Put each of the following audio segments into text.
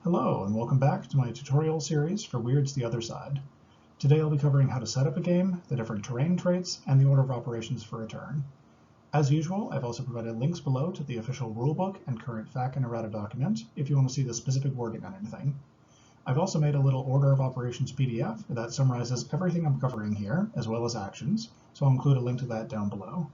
Hello and welcome back to my tutorial series for Weird's The Other Side. Today I'll be covering how to set up a game, the different terrain traits, and the order of operations for a turn. As usual, I've also provided links below to the official rulebook and current FAQ and errata document if you want to see the specific wording on anything. I've also made a little order of operations PDF that summarizes everything I'm covering here, as well as actions, so I'll include a link to that down below.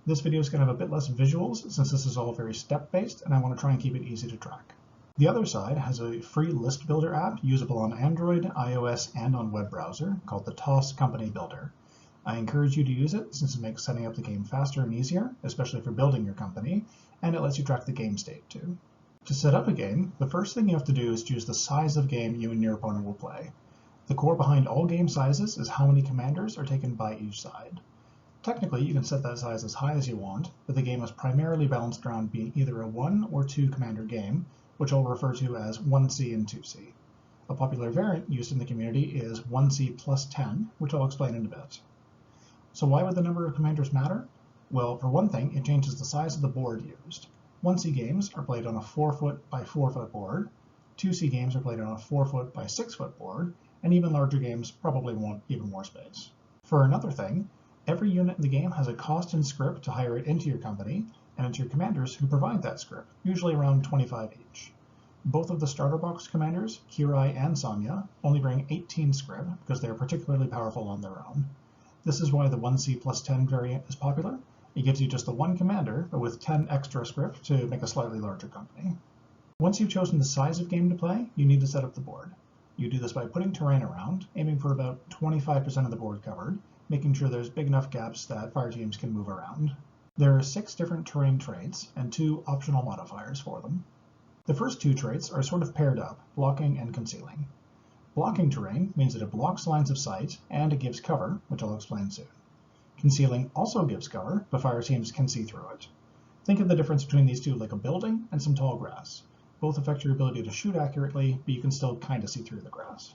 This video is going to have a bit less visuals since this is all very step-based and I want to try and keep it easy to track. The Other Side has a free list builder app usable on Android, iOS, and on web browser called the TOS Company Builder. I encourage you to use it since it makes setting up the game faster and easier, especially for building your company, and it lets you track the game state too. To set up a game, the first thing you have to do is choose the size of game you and your opponent will play. The core behind all game sizes is how many commanders are taken by each side. Technically, you can set that size as high as you want, but the game is primarily balanced around being either a 1 or 2 commander game, which I'll refer to as 1C and 2C. A popular variant used in the community is 1C plus 10, which I'll explain in a bit. So why would the number of commanders matter? Well, for one thing, it changes the size of the board used. 1C games are played on a 4-foot by 4-foot board, 2C games are played on a 4-foot by 6-foot board, and even larger games probably want even more space. For another thing, every unit in the game has a cost and script to hire it into your company, and it's your commanders who provide that script, usually around 25 each. Both of the starter box commanders, Kirai and Sonya, only bring 18 script because they are particularly powerful on their own. This is why the 1C plus 10 variant is popular. It gives you just the one commander, but with 10 extra script to make a slightly larger company. Once you've chosen the size of game to play, you need to set up the board. You do this by putting terrain around, aiming for about 25% of the board covered, making sure there's big enough gaps that fire teams can move around. There are 6 different terrain traits and 2 optional modifiers for them. The first 2 traits are sort of paired up, blocking and concealing. Blocking terrain means that it blocks lines of sight and it gives cover, which I'll explain soon. Concealing also gives cover, but fire teams can see through it. Think of the difference between these two like a building and some tall grass. Both affect your ability to shoot accurately, but you can still kind of see through the grass.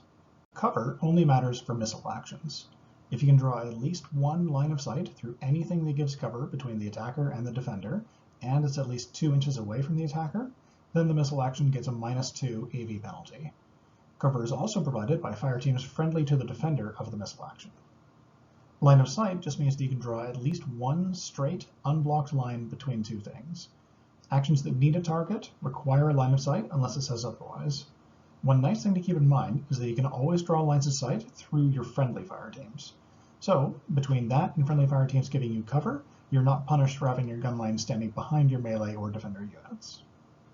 Cover only matters for missile actions. If you can draw at least one line of sight through anything that gives cover between the attacker and the defender, and it's at least 2 inches away from the attacker, then the missile action gets a -2 AV penalty. Cover is also provided by fire teams friendly to the defender of the missile action. Line of sight just means that you can draw at least one straight, unblocked line between 2 things. Actions that need a target require a line of sight unless it says otherwise. One nice thing to keep in mind is that you can always draw lines of sight through your friendly fire teams. So, between that and friendly fire teams giving you cover, you're not punished for having your gun line standing behind your melee or defender units.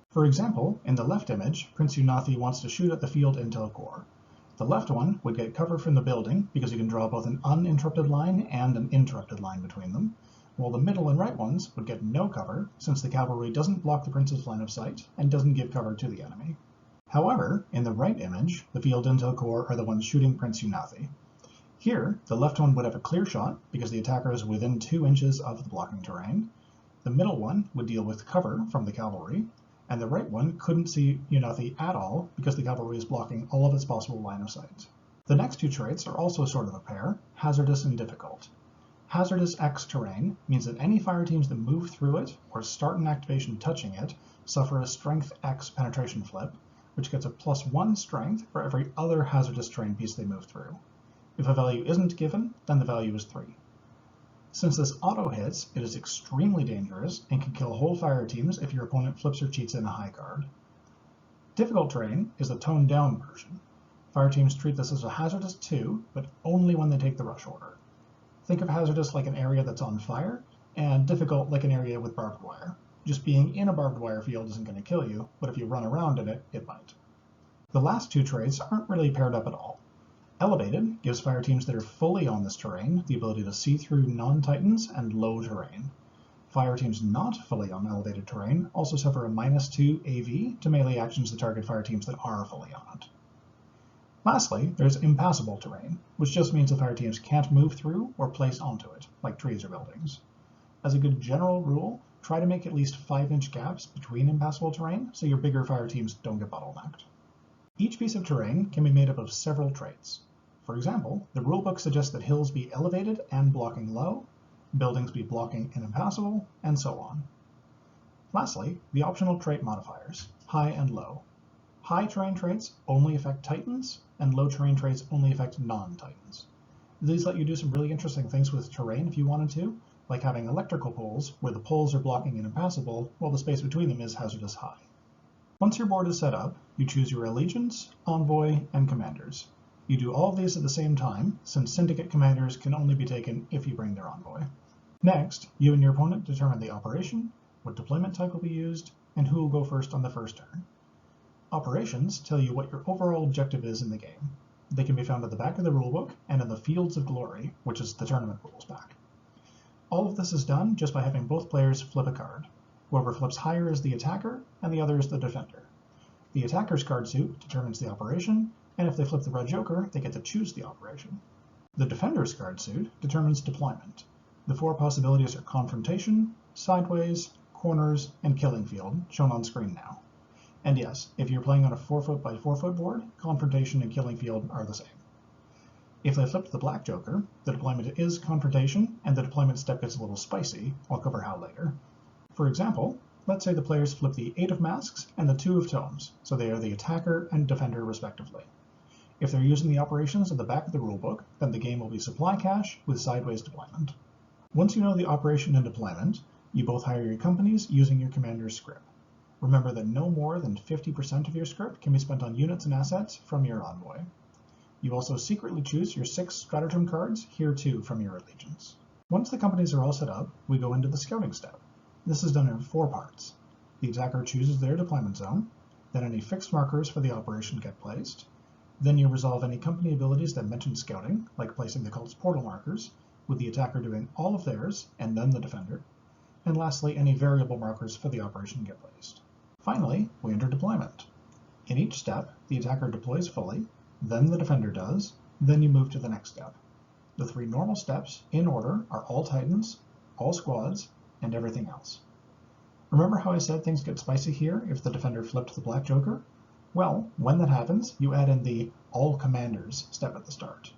For example, in the left image, Prince Unathi wants to shoot at the field intel core. The left one would get cover from the building because you can draw both an uninterrupted line and an interrupted line between them, while the middle and right ones would get no cover since the cavalry doesn't block the prince's line of sight and doesn't give cover to the enemy. However, in the right image, the field intel core are the ones shooting Prince Unathi. Here, the left one would have a clear shot because the attacker is within 2 inches of the blocking terrain. The middle one would deal with cover from the cavalry, and the right one couldn't see Unathi at all because the cavalry is blocking all of its possible line of sight. The next 2 traits are also sort of a pair, hazardous and difficult. Hazardous X terrain means that any fire teams that move through it or start an activation touching it suffer a Strength X penetration flip, which gets a +1 strength for every other hazardous terrain piece they move through. If a value isn't given, then the value is 3. Since this auto-hits, it is extremely dangerous and can kill whole fire teams if your opponent flips or cheats in a high card. Difficult terrain is the toned-down version. Fire teams treat this as a hazardous 2, but only when they take the rush order. Think of hazardous like an area that's on fire, and difficult like an area with barbed wire. Just being in a barbed wire field isn't going to kill you, but if you run around in it, it might. The last 2 traits aren't really paired up at all. Elevated gives fire teams that are fully on this terrain the ability to see through non-titans and low terrain. Fire teams not fully on elevated terrain also suffer a -2 AV to melee actions that target fire teams that are fully on it. Lastly, there's impassible terrain, which just means the fire teams can't move through or place onto it, like trees or buildings. As a good general rule, try to make at least 5-inch gaps between impassable terrain so your bigger fire teams don't get bottlenecked. Each piece of terrain can be made up of several traits. For example, the rulebook suggests that hills be elevated and blocking low, buildings be blocking and impassable, and so on. Lastly, the optional trait modifiers, high and low. High terrain traits only affect Titans, and low terrain traits only affect non-Titans. These let you do some really interesting things with terrain if you wanted to, like having electrical poles where the poles are blocking an Impassible while the space between them is Hazardous High. Once your board is set up, you choose your Allegiance, Envoy, and Commanders. You do all of these at the same time, since Syndicate Commanders can only be taken if you bring their Envoy. Next, you and your opponent determine the operation, what deployment type will be used, and who will go first on the first turn. Operations tell you what your overall objective is in the game. They can be found at the back of the rulebook and in the Fields of Glory, which is the tournament rules pack. All of this is done just by having both players flip a card. Whoever flips higher is the attacker, and the other is the defender. The attacker's card suit determines the operation, and if they flip the red joker, they get to choose the operation. The defender's card suit determines deployment. The 4 possibilities are Confrontation, Sideways, Corners, and Killing Field, shown on screen now. And yes, if you're playing on a 4-foot by 4-foot board, Confrontation and Killing Field are the same. If they flip the black joker, the deployment is Confrontation, and the deployment step gets a little spicy. I'll cover how later. For example, let's say the players flip the 8 of Masks and the 2 of Tomes, so they are the attacker and defender respectively. If they're using the operations at the back of the rulebook, then the game will be Supply Cache with Sideways deployment. Once you know the operation and deployment, you both hire your companies using your commander's script. Remember that no more than 50% of your script can be spent on units and assets from your Envoy. You also secretly choose your 6 stratagem cards, here too, from your Allegiance. Once the companies are all set up, we go into the scouting step. This is done in 4 parts. The attacker chooses their deployment zone, then any fixed markers for the operation get placed, then you resolve any company abilities that mention scouting, like placing the cult's portal markers, with the attacker doing all of theirs, and then the defender, and lastly, any variable markers for the operation get placed. Finally, we enter deployment. In each step, the attacker deploys fully, then the defender does, then you move to the next step. The 3 normal steps, in order, are all Titans, all squads, and everything else. Remember how I said things get spicy here if the defender flipped the black joker? Well, when that happens, you add in the all commanders step at the start.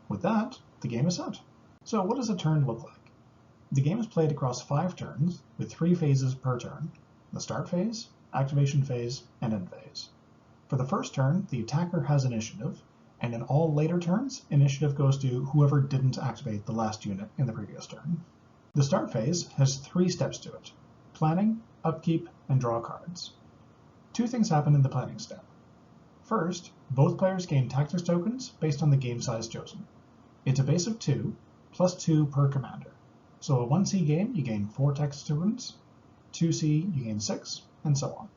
With that, the game is set. So what does a turn look like? The game is played across 5 turns, with 3 phases per turn: the start phase, activation phase, and end phase. For the first turn, the attacker has initiative, and in all later turns, initiative goes to whoever didn't activate the last unit in the previous turn. The start phase has 3 steps to it: planning, upkeep, and draw cards. 2 things happen in the planning step. First, both players gain tactics tokens based on the game size chosen. It's a base of 2, plus 2 per commander. So a 1C game, you gain 4 tactics tokens, 2C, you gain 6, and so on.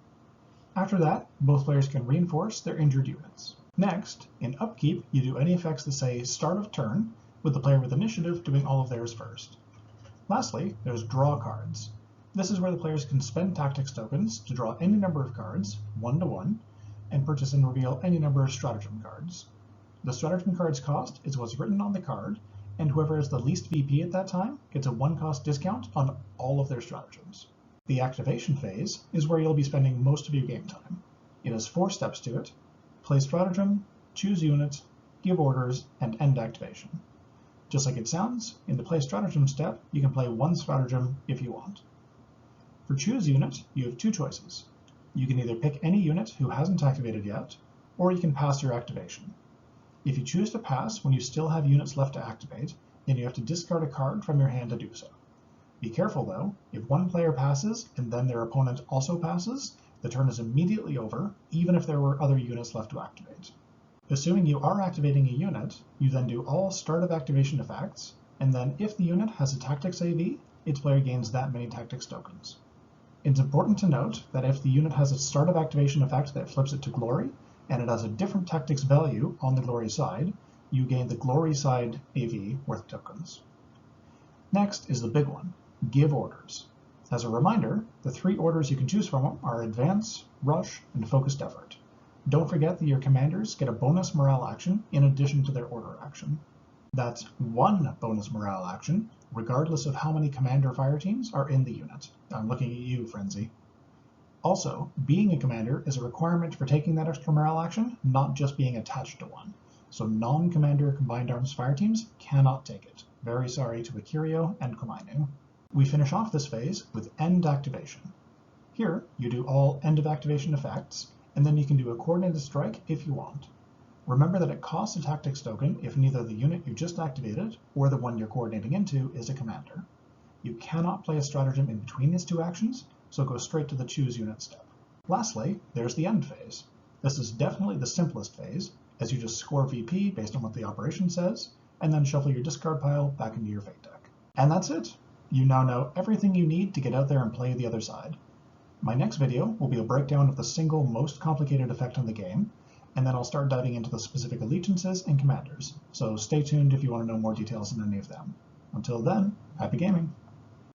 After that, both players can reinforce their injured units. Next, in upkeep, you do any effects that say start of turn, with the player with initiative doing all of theirs first. Lastly, there's draw cards. This is where the players can spend tactics tokens to draw any number of cards, 1 to 1, and purchase and reveal any number of stratagem cards. The stratagem card's cost is what's written on the card, and whoever is the least VP at that time gets a 1-cost discount on all of their stratagems. The activation phase is where you'll be spending most of your game time. It has 4 steps to it: play stratagem, choose unit, give orders, and end activation. Just like it sounds, in the play stratagem step, you can play 1 stratagem if you want. For choose unit, you have 2 choices. You can either pick any unit who hasn't activated yet, or you can pass your activation. If you choose to pass when you still have units left to activate, then you have to discard a card from your hand to do so. Be careful though, if one player passes and then their opponent also passes, the turn is immediately over, even if there were other units left to activate. Assuming you are activating a unit, you then do all start of activation effects, and then if the unit has a tactics AV, its player gains that many tactics tokens. It's important to note that if the unit has a start of activation effect that flips it to glory, and it has a different tactics value on the glory side, you gain the glory side AV worth tokens. Next is the big one, give orders. As a reminder, the 3 orders you can choose from are advance, rush, and focused effort. Don't forget that your commanders get a bonus morale action in addition to their order action. That's 1 bonus morale action, regardless of how many commander fire teams are in the unit. I'm looking at you, Frenzy. Also, being a commander is a requirement for taking that extra morale action, not just being attached to one. So non-commander combined arms fire teams cannot take it. Very sorry to Akirio and Komainu. We finish off this phase with end activation. Here, you do all end of activation effects, and then you can do a coordinated strike if you want. Remember that it costs a tactics token if neither the unit you just activated or the one you're coordinating into is a commander. You cannot play a stratagem in between these two actions, so go straight to the choose unit step. Lastly, there's the end phase. This is definitely the simplest phase, as you just score VP based on what the operation says, and then shuffle your discard pile back into your fate deck. And that's it! You now know everything you need to get out there and play the other side. My next video will be a breakdown of the single most complicated effect on the game, and then I'll start diving into the specific allegiances and commanders, so stay tuned if you want to know more details on any of them. Until then, happy gaming!